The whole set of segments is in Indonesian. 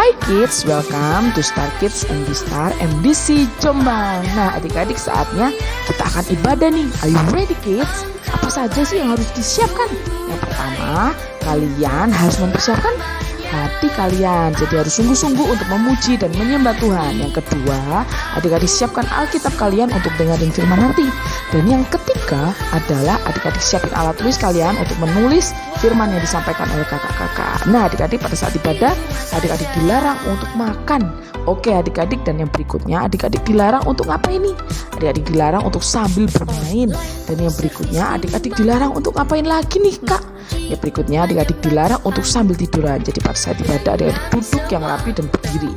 Hai kids, welcome to Star Kids MD Star MDC Jombang. Nah adik-adik, saatnya kita akan ibadah nih. Are you ready kids? Apa saja sih yang harus disiapkan? Yang pertama, kalian harus mempersiapkan hati kalian, jadi harus sungguh-sungguh untuk memuji dan menyembah Tuhan. Yang kedua, adik-adik siapkan Alkitab kalian untuk dengerin firman nanti. Dan yang ketiga adalah adik-adik siapin alat tulis kalian untuk menulis firman yang disampaikan oleh kakak-kakak. Nah adik-adik, pada saat ibadah adik-adik dilarang untuk makan. Oke adik-adik, dan yang berikutnya adik-adik dilarang untuk ngapain nih? Adik-adik dilarang untuk sambil bermain. Dan yang berikutnya adik-adik dilarang untuk ngapain lagi nih kak? Yang berikutnya adik-adik dilarang untuk sambil tiduran. Jadi pada saat ibadah adik-adik duduk yang rapi dan berdiri.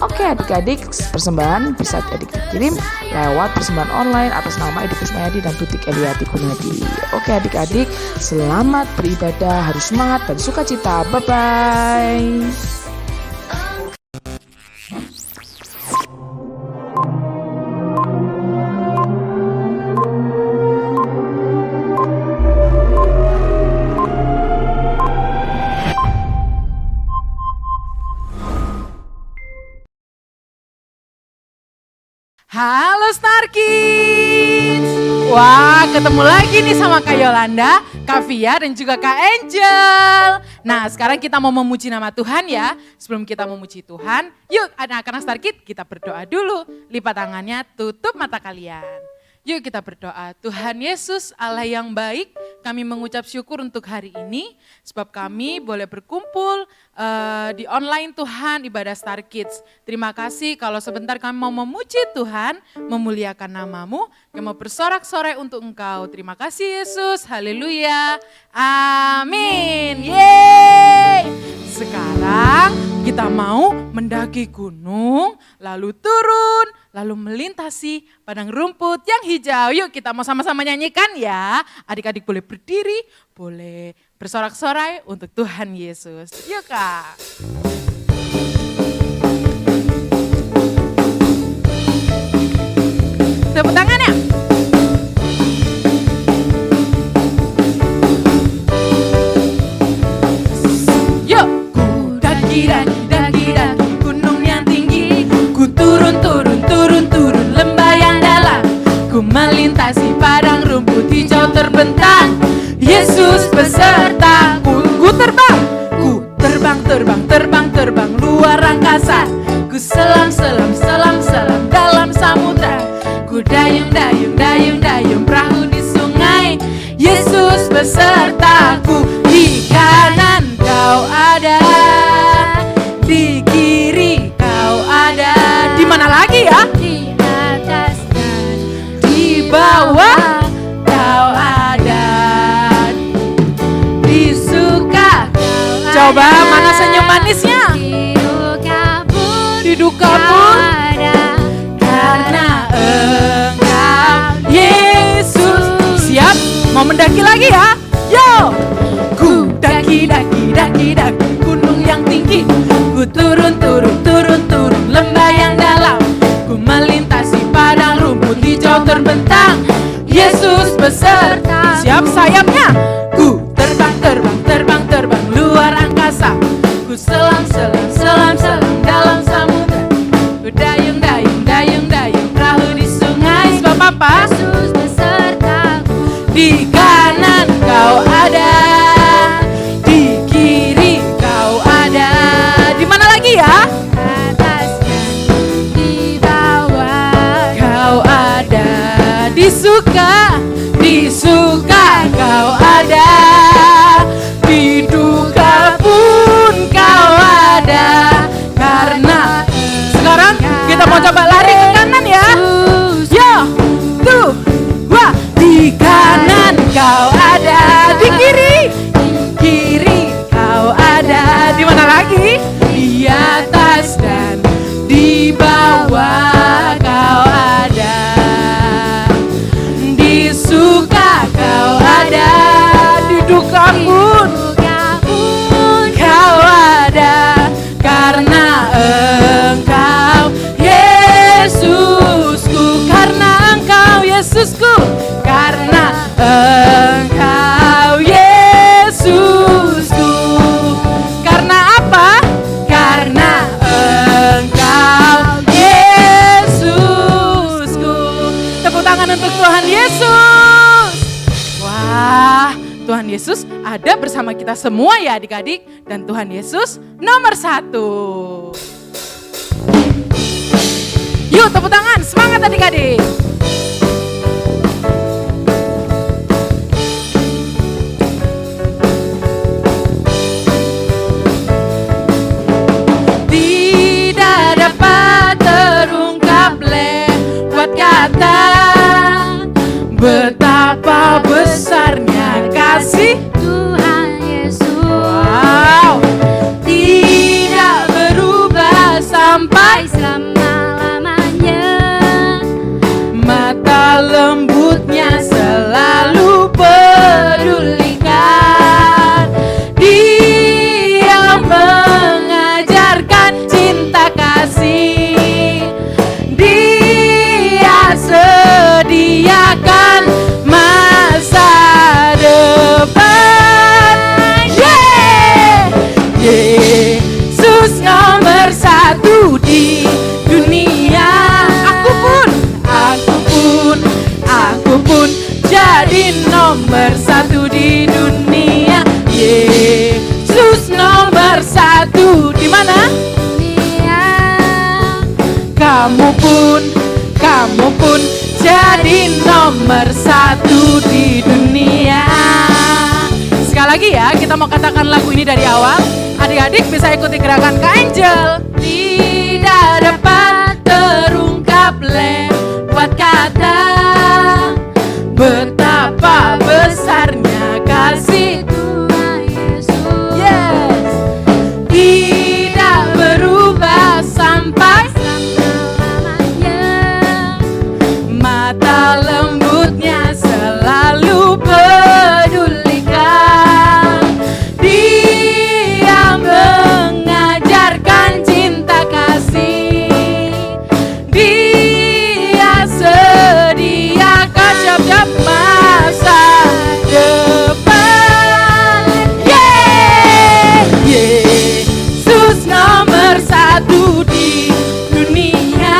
Oke adik-adik, persembahan bisa adik-adik kirim lewat persembahan online atas nama Edi Kusmayadi dan Tutik Eliati Gunadi. Oke adik-adik, selamat beribadah, harus semangat dan sukacita. Bye-bye. Halo Star Kids. Wah, ketemu lagi nih sama Kak Yolanda, Kak Via dan juga Kak Angel. Nah, sekarang kita mau memuji nama Tuhan ya. Sebelum kita memuji Tuhan, yuk anak-anak Star Kids kita berdoa dulu. Lipat tangannya, tutup mata kalian. Yuk kita berdoa. Tuhan Yesus, Allah yang baik, kami mengucap syukur untuk hari ini. Sebab kami boleh berkumpul di online Tuhan, ibadah Star Kids. Terima kasih kalau sebentar kami mau memuji Tuhan, memuliakan namamu, kami mau bersorak-sorai untuk Engkau. Terima kasih Yesus, haleluya, amin, yeay. Sekarang kita mau mendaki gunung, lalu turun, lalu melintasi padang rumput yang hijau. Yuk kita mau sama-sama nyanyikan ya. Adik-adik boleh berdiri, boleh bersorak-sorai untuk Tuhan Yesus. Yuk Kak. Tepuk tangannya. Yuk. Ku daki gunung yang tinggi. Ku turun lembah yang dalam. Ku melintasi padang rumput hijau terbentang. Yesus besertaku. Ku terbang luar angkasa. Ku selam dalam samudra. Ku dayung perahu di sungai. Yesus besertaku. Di kanan kau ada, di kiri kau ada. Di mana lagi ya? Di atas dan di bawah kau ada. Di suka kau ada. Coba mana senyum manisnya? Di duka pun ada. Karena Engkau Yesus. Siap? Mau mendaki lagi ya? Yo! Ku daki gunung yang tinggi. Ku turun lembah yang dalam. Ku melintasi padang rumput hijau terbentang. Yesus beserta. Siap sayapnya? Ku terbang luar angkasa. Ku selam dalam samudra. Ku dayung perahu di sungai. Sebab apa? Yesus besertaku. Di kanan kau ada, di kiri kau ada. Di mana lagi ya? Atas dan di bawah kau ada. Di suka kau Yesus ada bersama kita semua ya adik-adik. Dan Tuhan Yesus nomor 1. Yuk tepuk tangan, semangat adik-adik. Tidak dapat terungkap lewat kata betapa besarnya kasih Tuhan Yesus. Wow, tidak berubah sampai Selama-lamanya. mata lembutnya selalu pedulikan. Dia mengajarkan cinta kasih. Dia sediakan masa depan. Yesus nomor 1 di dunia. Aku pun jadi nomor 1 di dunia. Yesus nomor 1 di mana? Dunia. Kamu pun jadi nomor 1 di dunia. Sekali lagi ya, kita mau katakan lagu ini dari awal. Adik-adik bisa ikuti gerakan Kak Angel. Tidak dapat terungkap lewat kata betapa besarnya kasih Tuhan Yesus. Yes. Tidak berubah sampai Selama-lamanya. mata lembutnya selalu pedulikan. Dia mengajarkan cinta kasih. Dia sediakan siap-siap masa depan. Yesus nomor 1 di dunia.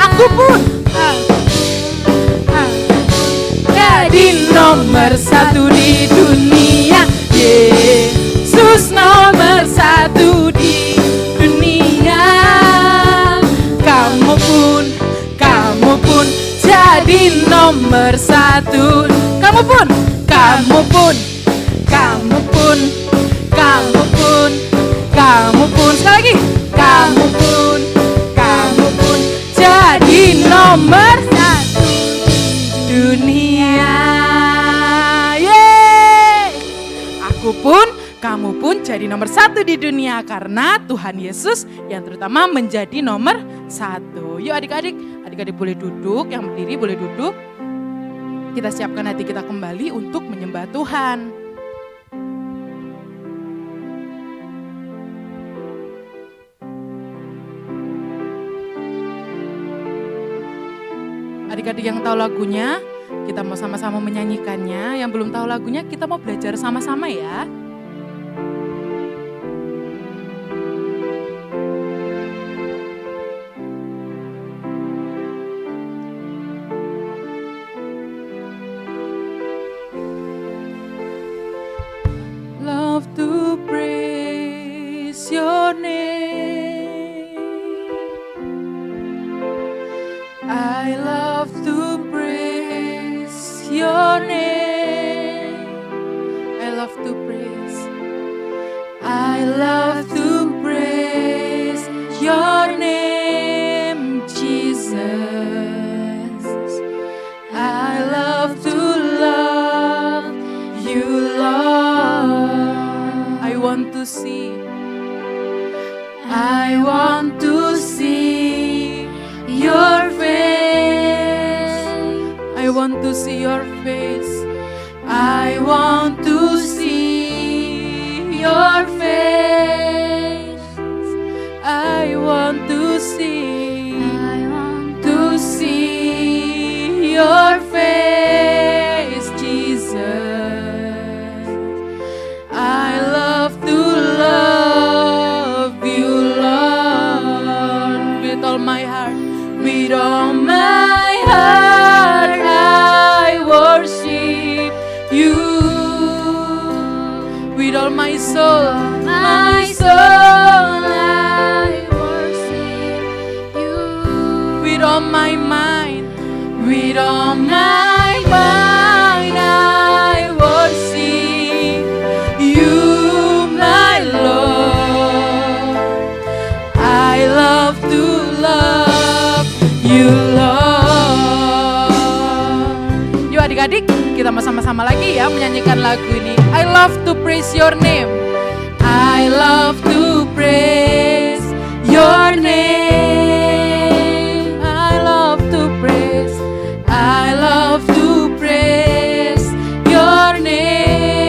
Aku pun jadi nomor 1 di dunia. Yesus nomor 1 di dunia. Kamu pun jadi nomor 1. Kamu pun sekali lagi. Kamu pun jadi nomor 1 dunia. Yeay. Kamu pun jadi nomor 1 di dunia karena Tuhan Yesus yang terutama menjadi nomor 1. Yuk adik-adik boleh duduk, yang berdiri boleh duduk. Kita siapkan hati kita kembali untuk menyembah Tuhan. Adik-adik yang tahu lagunya, kita mau sama-sama menyanyikannya. Yang belum tahu lagunya, kita mau belajar sama-sama ya. Love to praise your name. I love to praise your name. I love to praise. I love to praise your name, Jesus. I love to love you, Lord. I want to see. I want to see your face. I want to see your face. I want to see your face. I want to see. I want To see your face, Jesus. I love to love you, Lord, with all my heart. With all my heart, I worship you. soul, my soul, I worship you. with all my mind, with all my mind, I worship you, my Lord. I love to love you, Lord. Yuk adik-adik, kita sama-sama lagi ya menyanyikan lagu ini. I love to praise your name. I love to praise your name. I love to praise. I love to praise your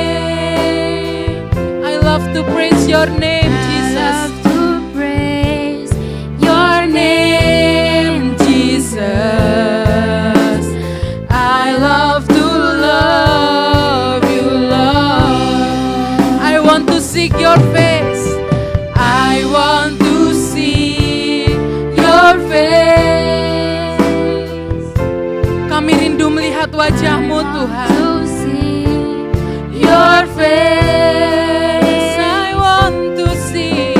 name. I love to praise your name, Jesus. I love to praise your Name, Jesus. I love to love you, Lord. I want to seek your face. I want to see your face. Kami rindu melihat wajah-Mu, Tuhan. to see Your face. I want to see.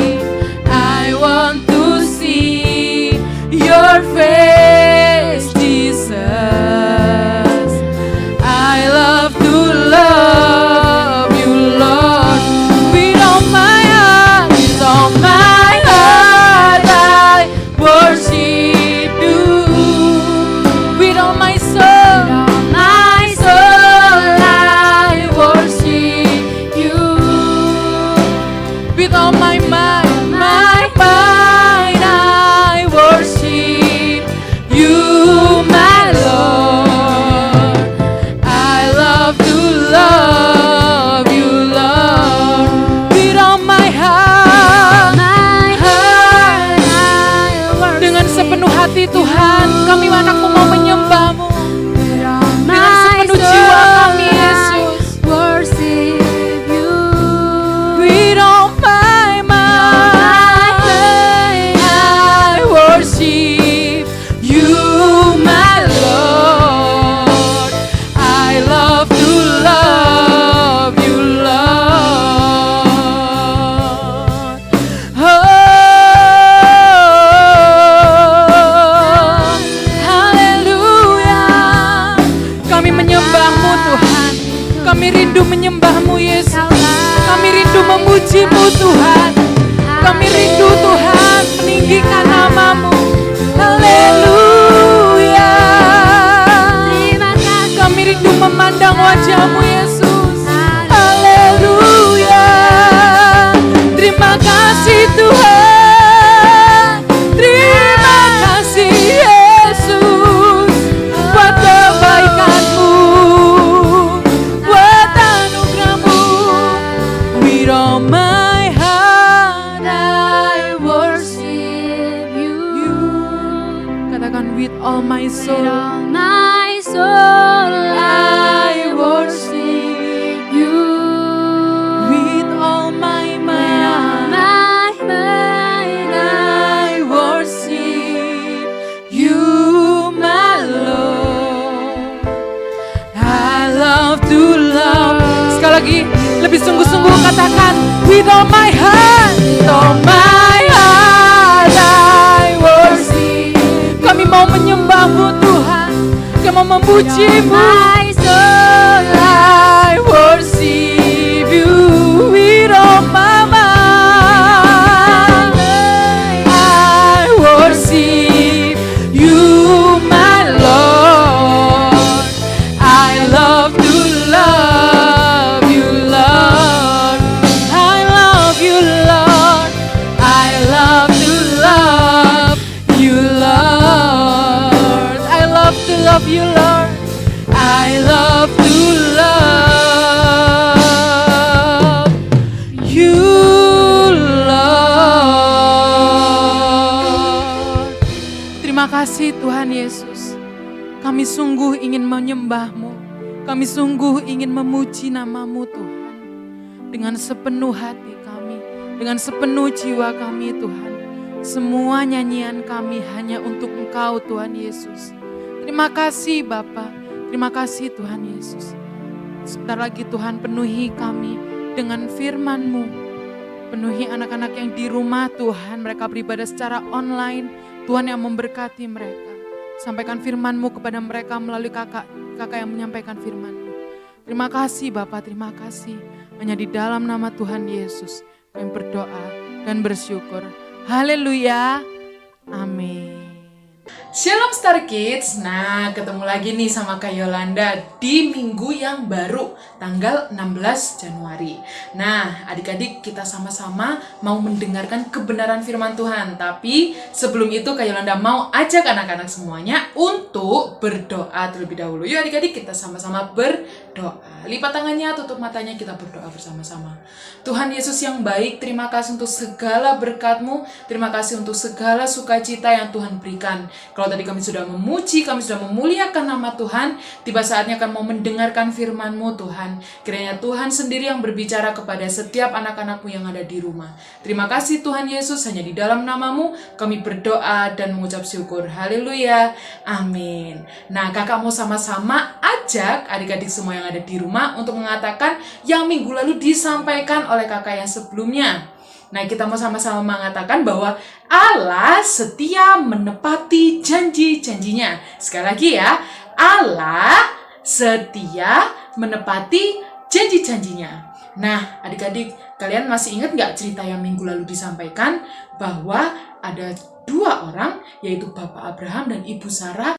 I want to see your face, Jesus. I love to love you, Lord. With all my heart, with all my heart, I worship you. With all my soul, my soul, I worship you. With all my mind, I worship you, my Lord. I love to love you, Lord. With all my heart, I worship dengan sepenuh hati Tuhan, kami anakmu mau menyembah-Mu. Dengan sepenuh jiwa kami, Yesus. worship you. With all my mind, I worship you, my Lord. I love to love you, Lord. Oh, haleluya. Kami menyembah-Mu, Tuhan. Kami rindu menyembah-Mu, Yesus. Kami rindu memuji-Mu, Tuhan. Kami rindu, Tuhan, meninggikan nama-Mu. Haleluya. Terima kasih. Kami rindu memandang wajah-Mu, Yesus. Haleluya. Terima kasih, Tuhan. Terima kasih, Yesus, buat kebaikan-Mu, buat anugerah-Mu. With all my heart, I worship you. Katakan, with all my With soul, all my soul, I worship you. with all my mind. My mind, I worship you, my Lord. I love to love. Sekali lagi, lebih sungguh-sungguh katakan, with all my heart, with all my heart, I worship. Kami mau menyembah-Mu, Tuhan. Kami mau memuji-Mu. my soul, I worship you with all my mind. I worship you, my Lord. I love to love you, Lord. I love you, Lord. I love to love you, Lord. I love to love you, Lord. I love to love you, Lord. Terima kasih Tuhan Yesus. Kami sungguh ingin menyembah-Mu. Kami sungguh ingin memuji nama-Mu, Tuhan. Dengan sepenuh hati kami, dengan sepenuh jiwa kami, Tuhan. Semua nyanyian kami hanya untuk Engkau, Tuhan Yesus. Terima kasih Bapa. Terima kasih Tuhan Yesus. Sebentar lagi Tuhan penuhi kami dengan firman-Mu. Penuhi anak-anak yang di rumah Tuhan, mereka beribadah secara online. Tuhan yang memberkati mereka. Sampaikan firman-Mu kepada mereka melalui kakak yang menyampaikan firman-Mu. Terima kasih Bapak, terima kasih. Hanya di dalam nama Tuhan Yesus kami berdoa dan bersyukur. Haleluya. Amin. Shalom Star Kids. Nah, ketemu lagi nih sama Kak Yolanda di minggu yang baru, tanggal 16 Januari. Nah, adik-adik kita sama-sama mau mendengarkan kebenaran firman Tuhan. Tapi sebelum itu Kak Yolanda mau ajak anak-anak semuanya untuk berdoa terlebih dahulu. Yuk adik-adik kita sama-sama berdoa. Lipat tangannya, tutup matanya, kita berdoa bersama-sama. Tuhan Yesus yang baik, terima kasih untuk segala berkat-Mu. Terima kasih untuk segala sukacita yang Tuhan berikan. Kalau tadi kami sudah memuji, kami sudah memuliakan nama Tuhan, tiba saatnya kami mau mendengarkan firman-Mu Tuhan. Kiranya Tuhan sendiri yang berbicara kepada setiap anak-anak-Mu yang ada di rumah. Terima kasih Tuhan Yesus, hanya di dalam nama-Mu kami berdoa dan mengucap syukur. Haleluya, amin. Nah, kakak mau sama-sama ajak adik-adik semua yang ada di rumah untuk mengatakan yang minggu lalu disampaikan oleh kakak yang sebelumnya. Nah, kita mau sama-sama mengatakan bahwa Allah setia menepati janji-janjinya. Sekali lagi ya, Allah setia menepati janji-janjinya. Nah, adik-adik, kalian masih ingat nggak cerita yang minggu lalu disampaikan bahwa ada dua orang, yaitu Bapak Abraham dan Ibu Sarah.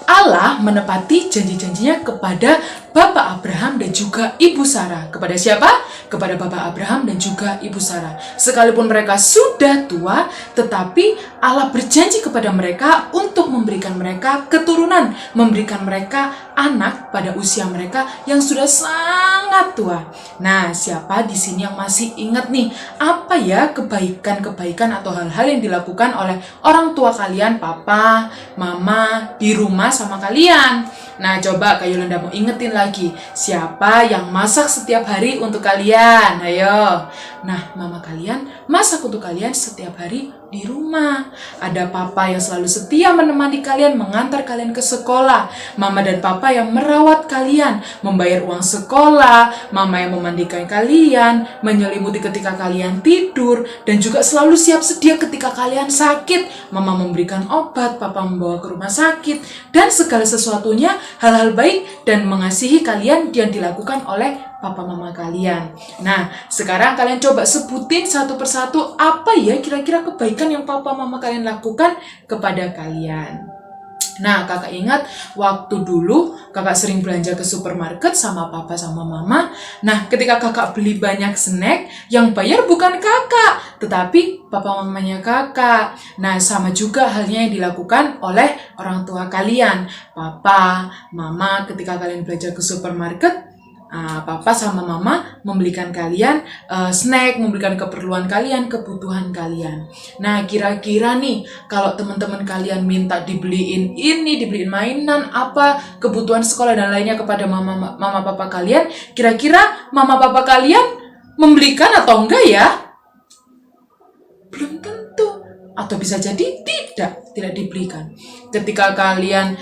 Allah menepati janji-janjinya kepada Bapak Abraham dan juga Ibu Sarah. Kepada siapa? Kepada Bapak Abraham dan juga Ibu Sarah. Sekalipun mereka sudah tua, tetapi Allah berjanji kepada mereka untuk memberikan mereka keturunan, memberikan mereka anak pada usia mereka yang sudah sangat tua. Nah, siapa di sini yang masih ingat nih, apa ya kebaikan-kebaikan atau hal-hal yang dilakukan oleh orang tua kalian, papa, mama, di rumah sama kalian? Nah, coba Kak Yolanda mau ingetin lagi, siapa yang masak setiap hari untuk kalian? Ayo. Nah, mama kalian masak untuk kalian setiap hari di rumah. Ada papa yang selalu setia menemani kalian, mengantar kalian ke sekolah. Mama dan papa yang merawat kalian, membayar uang sekolah. Mama yang memandikan kalian, menyelimuti ketika kalian tidur, dan juga selalu siap sedia ketika kalian sakit. Mama memberikan obat, papa membawa ke rumah sakit, dan segala sesuatunya hal-hal baik dan mengasihi kalian yang dilakukan oleh papa mama kalian. Nah, sekarang kalian coba sebutin satu persatu apa ya kira-kira kebaikan yang papa mama kalian lakukan kepada kalian. Nah, kakak ingat waktu dulu kakak sering belanja ke supermarket sama papa sama mama. Nah, ketika kakak beli banyak snack, yang bayar bukan kakak, tetapi papa mamanya kakak. Nah, sama juga halnya yang dilakukan oleh orang tua kalian. Papa, mama ketika kalian belanja ke supermarket, papa sama mama membelikan kalian snack, memberikan keperluan kalian, kebutuhan kalian. Nah, kira-kira nih, kalau teman-teman kalian minta dibeliin ini, dibeliin mainan, apa, kebutuhan sekolah dan lainnya kepada mama papa kalian, kira-kira mama papa kalian membelikan atau enggak ya? Belum tentu. Atau bisa jadi tidak dibelikan. Ketika kalian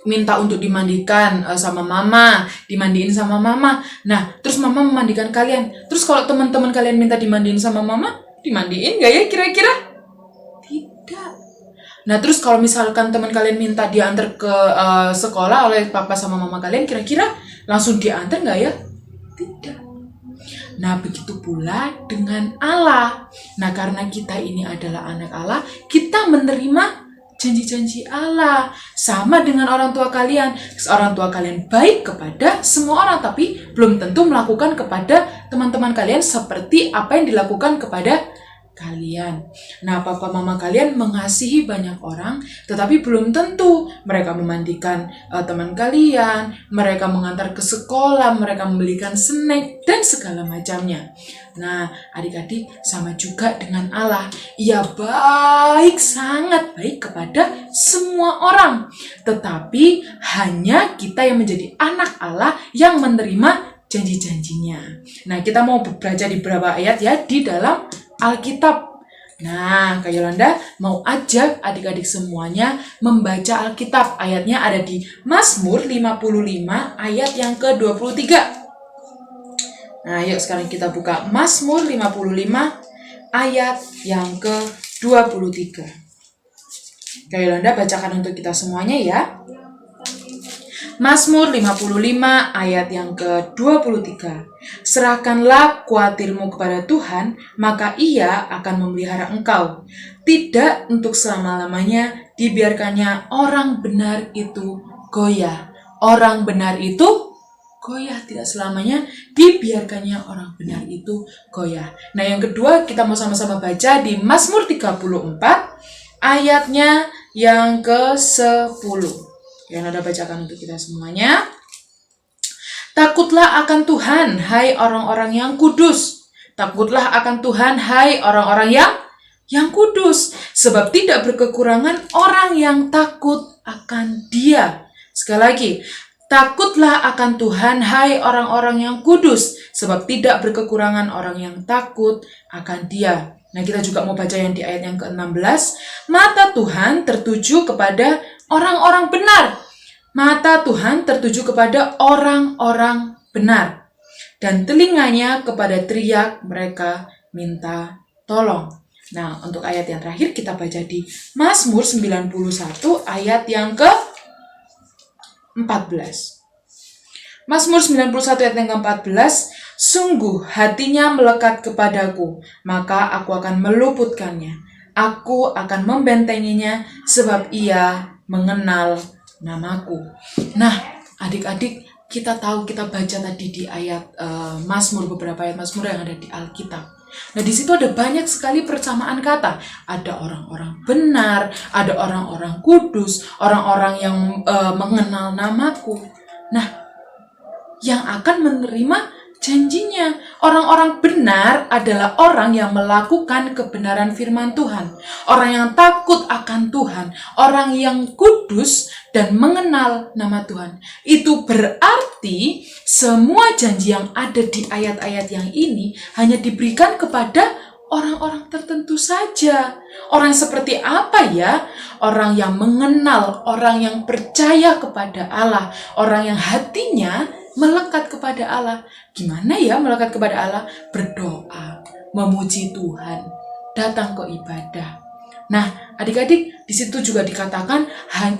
minta untuk dimandikan sama mama, dimandiin sama mama. Nah, terus mama memandikan kalian. Terus kalau teman-teman kalian minta dimandiin sama mama, dimandiin gak ya kira-kira? Tidak. Nah, terus kalau misalkan teman kalian minta diantar ke sekolah oleh papa sama mama kalian, kira-kira langsung diantar gak ya? Tidak. Nah, begitu pula dengan Allah. Nah, karena kita ini adalah anak Allah, kita menerima janji-janji Allah. Sama dengan orang tua kalian. Orang tua kalian baik kepada semua orang, tapi belum tentu melakukan kepada teman-teman kalian seperti apa yang dilakukan kepada kalian. Nah, papa mama kalian mengasihi banyak orang, tetapi belum tentu mereka memandikan teman kalian, mereka mengantar ke sekolah, mereka membelikan snack, dan segala macamnya. Nah, adik-adik, sama juga dengan Allah. Ia baik, sangat baik kepada semua orang. Tetapi hanya kita yang menjadi anak Allah yang menerima janji-janjinya. Nah, kita mau baca di beberapa ayat ya di dalam Alkitab. Nah, Kak Yolanda mau ajak adik-adik semuanya membaca Alkitab. Ayatnya ada di Mazmur 55 ayat yang ke-23. Nah, yuk sekarang kita buka Mazmur 55 ayat yang ke-23. Kak Yolanda bacakan untuk kita semuanya ya. Mazmur 55 ayat yang ke-23. Serahkanlah khawatirmu kepada Tuhan, maka Ia akan memelihara engkau. Tidak untuk selama-lamanya dibiarkannya orang benar itu goyah. Orang benar itu goyah, tidak selamanya dibiarkannya orang benar itu goyah. Nah, yang kedua kita mau sama-sama baca di Mazmur 34 ayatnya yang ke-10. Yang ada bacakan untuk kita semuanya. Takutlah akan Tuhan, hai orang-orang yang kudus. Takutlah akan Tuhan, hai orang-orang yang kudus. Sebab tidak berkekurangan orang yang takut akan Dia. Sekali lagi, takutlah akan Tuhan, hai orang-orang yang kudus, sebab tidak berkekurangan orang yang takut akan Dia. Nah, kita juga mau baca yang di ayat yang ke-16. Mata Tuhan tertuju kepada orang-orang benar. Mata Tuhan tertuju kepada orang-orang benar. Dan telinganya kepada teriak mereka minta tolong. Nah, untuk ayat yang terakhir kita baca di Mazmur 91 ayat yang ke-14. Mazmur 91 ayat yang ke-14, sungguh hatinya melekat kepadaku, maka aku akan meluputkannya. Aku akan membentenginya sebab ia mengenal namaku. Nah, adik-adik, kita tahu, kita baca tadi di ayat Mazmur, beberapa ayat Mazmur yang ada di Alkitab. Nah, di situ ada banyak sekali persamaan kata. Ada orang-orang benar, ada orang-orang kudus, orang-orang yang mengenal namaku. Nah, yang akan menerima janjinya. Orang-orang benar adalah orang yang melakukan kebenaran firman Tuhan. Orang yang takut akan Tuhan. Orang yang kudus dan mengenal nama Tuhan. Itu berarti semua janji yang ada di ayat-ayat yang ini hanya diberikan kepada orang-orang tertentu saja. Orang seperti apa ya? Orang yang mengenal, orang yang percaya kepada Allah. Orang yang hatinya melekat kepada Allah. Gimana ya melekat kepada Allah? Berdoa, memuji Tuhan, datang ke ibadah. Nah, adik-adik, di situ juga dikatakan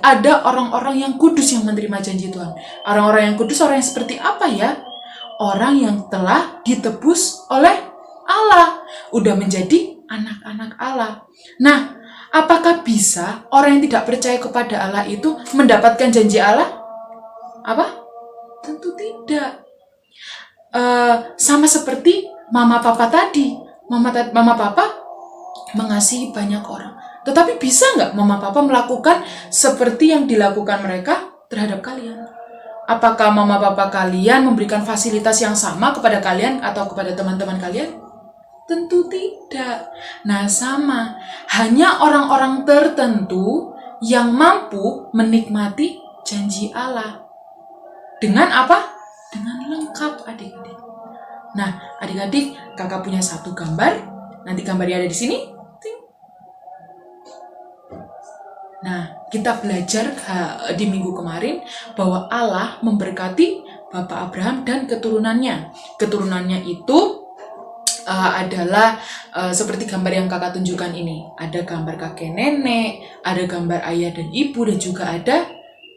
ada orang-orang yang kudus yang menerima janji Tuhan. Orang-orang yang kudus, orang yang seperti apa ya? Orang yang telah ditebus oleh Allah, udah menjadi anak-anak Allah. Nah, apakah bisa orang yang tidak percaya kepada Allah itu mendapatkan janji Allah? Apa? Tentu tidak. Sama seperti mama papa tadi. Mama papa mengasihi banyak orang. Tetapi bisa nggak mama papa melakukan seperti yang dilakukan mereka terhadap kalian? Apakah mama papa kalian memberikan fasilitas yang sama kepada kalian atau kepada teman-teman kalian? Tentu tidak. Nah, sama. Hanya orang-orang tertentu yang mampu menikmati janji Allah. Dengan apa? Dengan lengkap, adik-adik. Nah, adik-adik, kakak punya satu gambar. Nanti gambarnya ada di sini. Nah, kita belajar di minggu kemarin bahwa Allah memberkati Bapak Abraham dan keturunannya. Keturunannya itu adalah seperti gambar yang kakak tunjukkan ini. Ada gambar kakek nenek, ada gambar ayah dan ibu, dan juga ada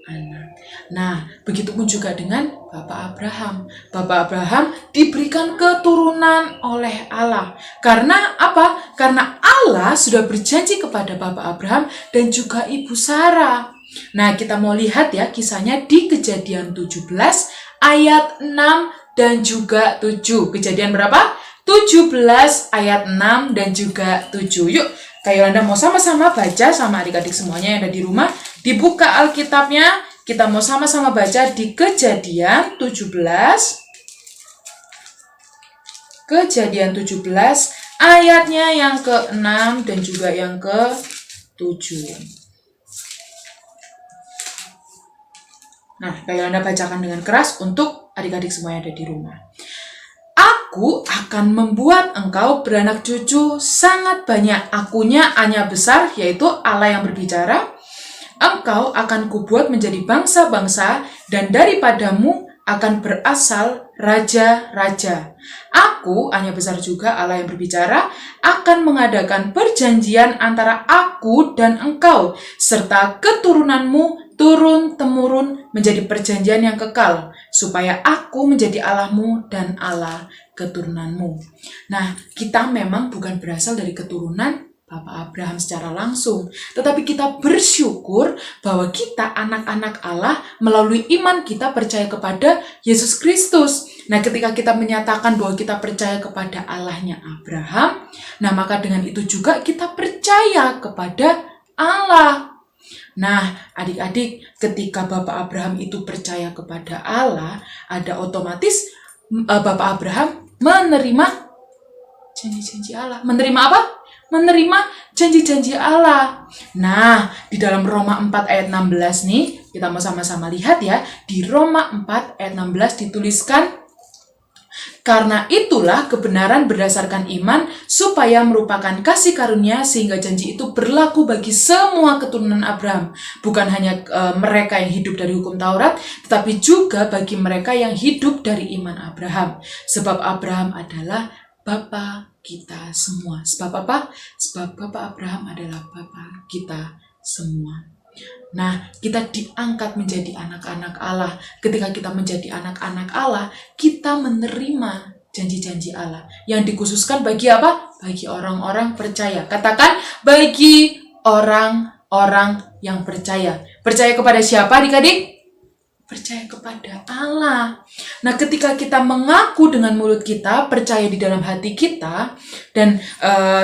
anak. Nah, begitupun juga dengan Bapak Abraham. Bapak Abraham diberikan keturunan oleh Allah. Karena apa? Karena Allah sudah berjanji kepada Bapak Abraham dan juga Ibu Sarah. Nah, kita mau lihat ya kisahnya di Kejadian 17 ayat 6 dan juga 7. Kejadian berapa? 17 ayat 6 dan juga 7. Yuk, Kak Yolanda mau sama-sama baca sama adik-adik semuanya yang ada di rumah. Dibuka Alkitabnya, kita mau sama-sama baca di Kejadian 17. Kejadian 17 ayatnya yang ke-6 dan juga yang ke-7. Nah, Kak Yolanda bacakan dengan keras untuk adik-adik semua yang ada di rumah. Aku akan membuat engkau beranak cucu sangat banyak. Akunya hanya besar, yaitu Allah yang berbicara. Engkau akan kubuat menjadi bangsa-bangsa, dan daripadamu akan berasal raja-raja. Aku, hanya besar juga Allah yang berbicara, akan mengadakan perjanjian antara aku dan engkau, serta keturunanmu turun-temurun menjadi perjanjian yang kekal, supaya aku menjadi Allahmu dan Allah keturunanmu. Nah, kita memang bukan berasal dari keturunan Bapak Abraham secara langsung, tetapi kita bersyukur bahwa kita anak-anak Allah melalui iman kita percaya kepada Yesus Kristus. Nah, ketika kita menyatakan bahwa kita percaya kepada Allahnya Abraham, nah maka dengan itu juga kita percaya kepada Allah. Nah, adik-adik, ketika Bapak Abraham itu percaya kepada Allah, ada otomatis Bapak Abraham menerima janji-janji Allah. Menerima apa? Menerima janji-janji Allah. Nah, di dalam Roma 4 ayat 16 nih, kita mau sama-sama lihat ya. Di Roma 4 ayat 16 dituliskan, karena itulah kebenaran berdasarkan iman supaya merupakan kasih karunia sehingga janji itu berlaku bagi semua keturunan Abraham. Bukan hanya mereka yang hidup dari hukum Taurat, tetapi juga bagi mereka yang hidup dari iman Abraham. Sebab Abraham adalah Bapa kita semua. Sebab apa? Sebab Bapak Abraham adalah Bapa kita semua. Nah, kita diangkat menjadi anak-anak Allah. Ketika kita menjadi anak-anak Allah, kita menerima janji-janji Allah yang dikhususkan bagi apa? Bagi orang-orang percaya. Katakan, bagi orang-orang yang percaya. Percaya kepada siapa, adik-adik? Percaya kepada Allah. Nah, ketika kita mengaku dengan mulut kita, percaya di dalam hati kita, dan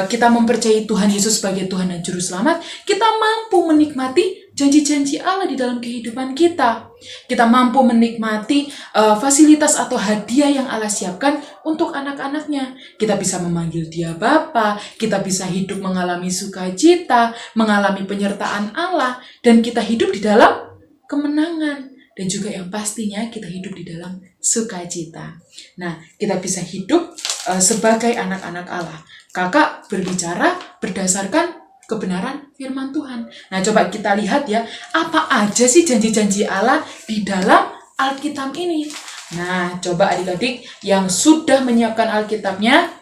kita mempercayai Tuhan Yesus sebagai Tuhan dan Juru Selamat, kita mampu menikmati janji-janji Allah di dalam kehidupan kita. Kita mampu menikmati fasilitas atau hadiah yang Allah siapkan untuk anak-anaknya. Kita bisa memanggil Dia Bapa, kita bisa hidup mengalami sukacita, mengalami penyertaan Allah, dan kita hidup di dalam kemenangan. Dan juga yang pastinya kita hidup di dalam sukacita. Nah, kita bisa hidup sebagai anak-anak Allah. Kakak berbicara berdasarkan kebenaran firman Tuhan. Nah, coba kita lihat ya, apa aja sih janji-janji Allah di dalam Alkitab ini. Nah, coba adik-adik yang sudah menyiapkan Alkitabnya,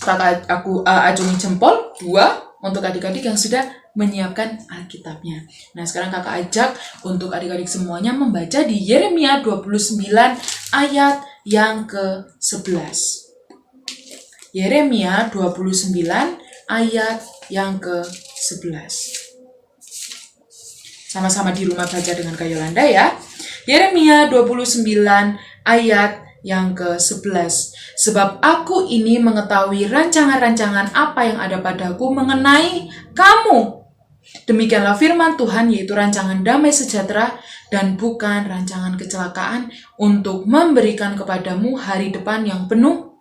kakak aku acungi jempol 2 untuk adik-adik yang sudah menyiapkan Alkitabnya. Nah, sekarang kakak ajak untuk adik-adik semuanya membaca di Yeremia 29 ayat yang ke-11. Yeremia 29 ayat yang ke-11. Sama-sama di rumah baca dengan Kak Yolanda ya. Yeremia 29 ayat yang ke-11. Sebab aku ini mengetahui rancangan-rancangan apa yang ada padaku mengenai kamu. Demikianlah firman Tuhan, yaitu rancangan damai sejahtera dan bukan rancangan kecelakaan, untuk memberikan kepadamu hari depan yang penuh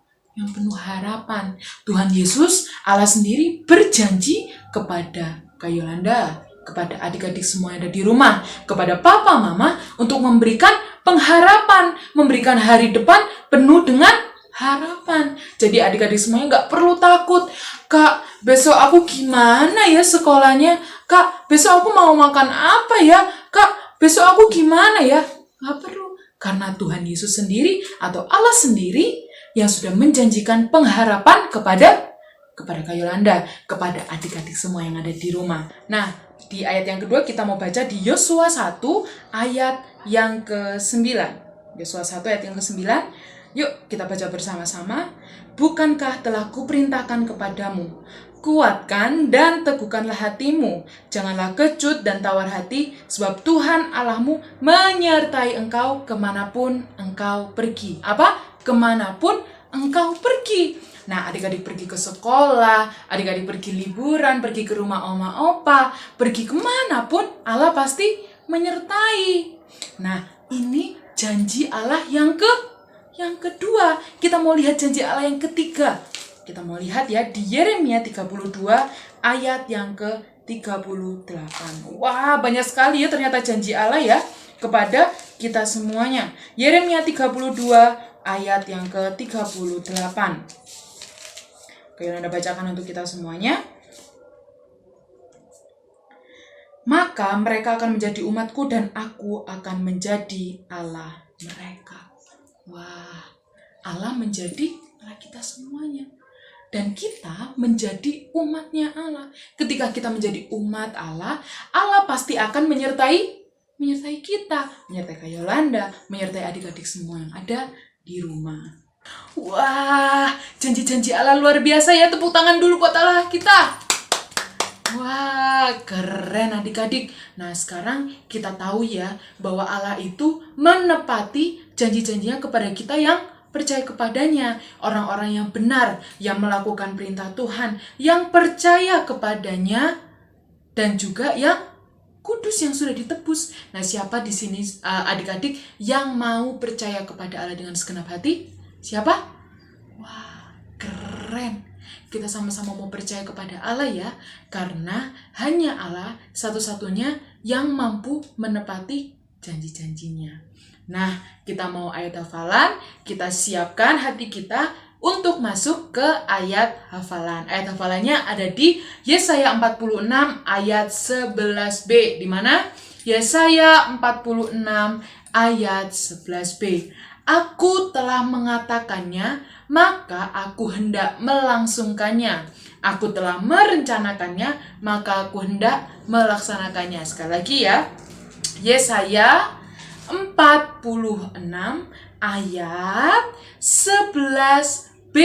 harapan. Tuhan Yesus, Allah sendiri berjanji kepada Kak Yolanda, kepada adik-adik semua yang ada di rumah, kepada papa mama, untuk memberikan pengharapan, memberikan hari depan penuh dengan harapan. Jadi adik-adik semuanya nggak perlu takut. Kak, besok aku gimana ya sekolahnya? Kak, besok aku mau makan apa ya? Kak, besok aku gimana ya? Nggak perlu. Karena Tuhan Yesus sendiri atau Allah sendiri yang sudah menjanjikan pengharapan kepada Kak Yolanda, kepada adik-adik semua yang ada di rumah. Nah, di ayat yang kedua kita mau baca di Yosua 1 ayat yang ke-9. Yosua 1 ayat yang ke-9. Yuk kita baca bersama-sama. Bukankah telah kuperintahkan kepadamu, kuatkan dan teguhkanlah hatimu, janganlah kecut dan tawar hati, sebab Tuhan Allahmu menyertai engkau kemanapun engkau pergi. Apa? Kemanapun engkau pergi. Nah, adik-adik pergi ke sekolah, adik-adik pergi liburan, pergi ke rumah oma opa, pergi kemanapun, Allah pasti menyertai. Nah, ini janji Allah yang kedua. Kita mau lihat janji Allah yang ketiga. Kita mau lihat ya di Yeremia 32 ayat yang ke-38. Wah, banyak sekali ya ternyata janji Allah ya kepada kita semuanya. Yeremia 32 ayat yang ke-38. Oke, Anda bacakan untuk kita semuanya. maka mereka akan menjadi umatku dan aku akan menjadi Allah mereka. Wah, Allah menjadi Allah kita semuanya. Dan kita menjadi umatnya Allah. Ketika kita menjadi umat Allah, Allah pasti akan menyertai kita, menyertai Kak Yolanda, menyertai adik-adik semua yang ada di rumah. Wah, janji-janji Allah luar biasa ya. Tepuk tangan dulu buat Allah kita. Wah, keren adik-adik. Nah, sekarang kita tahu ya bahwa Allah itu menepati janji-janjinya kepada kita yang percaya kepadanya, orang-orang yang benar, yang melakukan perintah Tuhan, yang percaya kepadanya, dan juga yang kudus yang sudah ditebus. Nah, siapa di sini adik-adik yang mau percaya kepada Allah dengan segenap hati? Siapa? Wah, keren. Kita sama-sama mau percaya kepada Allah ya, karena hanya Allah satu-satunya yang mampu menepati janji-janjinya. Nah, kita mau ayat hafalan, kita siapkan hati kita untuk masuk ke ayat hafalan. Ayat hafalannya ada di Yesaya 46 ayat 11b. Di mana? Yesaya 46 ayat 11b. Aku telah mengatakannya, maka aku hendak melangsungkannya. Aku telah merencanakannya, maka aku hendak melaksanakannya. Sekali lagi ya. Yesaya 46 ayat 11b.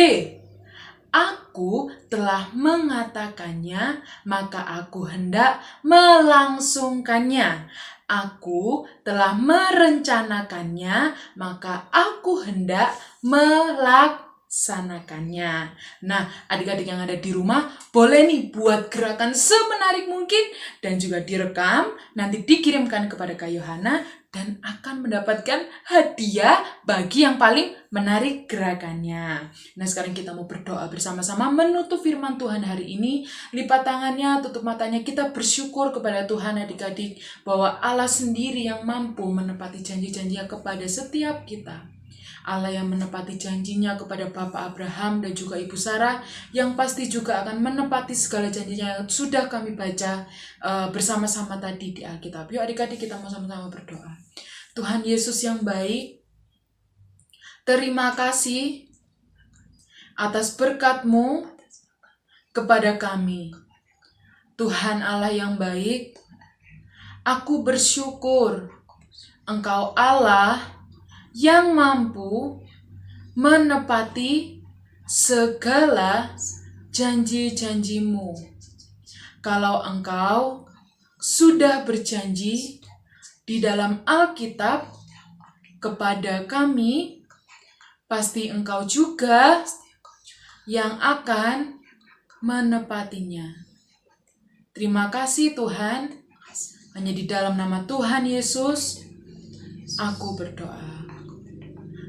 Aku telah mengatakannya, maka aku hendak melangsungkannya. Aku telah merencanakannya, maka aku hendak melaksanakannya. Nah, adik-adik yang ada di rumah, boleh nih buat gerakan semenarik mungkin dan juga direkam, nanti dikirimkan kepada Kak Yohana dan akan mendapatkan hadiah bagi yang paling menarik gerakannya. Nah, sekarang kita mau berdoa bersama-sama menutup firman Tuhan hari ini. Lipat tangannya, tutup matanya, kita bersyukur kepada Tuhan adik-adik bahwa Allah sendiri yang mampu menepati janji-janjinya kepada setiap kita. Allah yang menepati janjinya kepada Bapak Abraham dan juga Ibu Sarah, yang pasti juga akan menepati segala janjinya yang sudah kami baca bersama-sama tadi di Alkitab. Yuk adik-adik kita mau sama-sama berdoa. Tuhan Yesus yang baik, terima kasih atas berkat-Mu kepada kami. Tuhan Allah yang baik, aku bersyukur Engkau Allah yang mampu menepati segala janji-janji-Mu. Kalau Engkau sudah berjanji di dalam Alkitab kepada kami, pasti Engkau juga yang akan menepatinya. Terima kasih Tuhan, hanya di dalam nama Tuhan Yesus aku berdoa.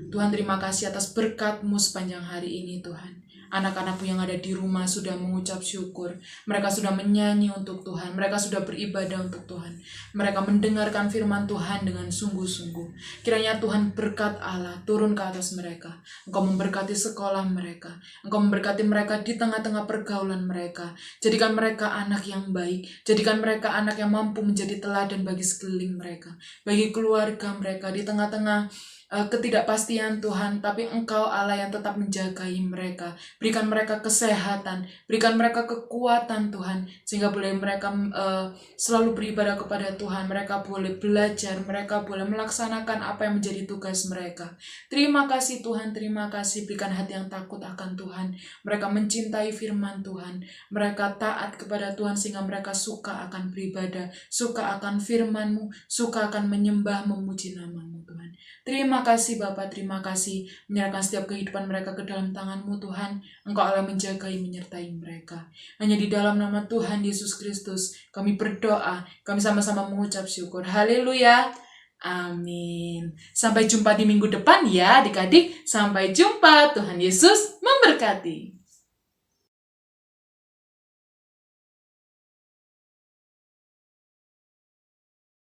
Tuhan, terima kasih atas berkat-Mu sepanjang hari ini Tuhan. Anak-anak-Mu yang ada di rumah sudah mengucap syukur. Mereka sudah menyanyi untuk Tuhan. Mereka sudah beribadah untuk Tuhan. Mereka mendengarkan firman Tuhan dengan sungguh-sungguh. Kiranya Tuhan berkat Allah turun ke atas mereka. Engkau memberkati sekolah mereka. Engkau memberkati mereka di tengah-tengah pergaulan mereka. Jadikan mereka anak yang baik. Jadikan mereka anak yang mampu menjadi teladan bagi sekeliling mereka. Bagi keluarga mereka di tengah-tengah ketidakpastian Tuhan, tapi Engkau Allah yang tetap menjagai mereka. Berikan mereka kesehatan, berikan mereka kekuatan Tuhan, sehingga boleh mereka selalu beribadah kepada Tuhan. Mereka boleh belajar, mereka boleh melaksanakan apa yang menjadi tugas mereka. Terima kasih Tuhan, terima kasih. Berikan hati yang takut akan Tuhan. Mereka mencintai firman Tuhan, mereka taat kepada Tuhan sehingga mereka suka akan beribadah, suka akan firman-Mu, suka akan menyembah, memuji nama-Mu Tuhan. Terima kasih Bapa, terima kasih. Menyerahkan setiap kehidupan mereka ke dalam tangan-Mu Tuhan. Engkau Allah menjagai, menyertai mereka. Hanya di dalam nama Tuhan Yesus Kristus kami berdoa, kami sama-sama mengucap syukur. Haleluya. Amin. Sampai jumpa di minggu depan ya adik-adik. Sampai jumpa. Tuhan Yesus memberkati.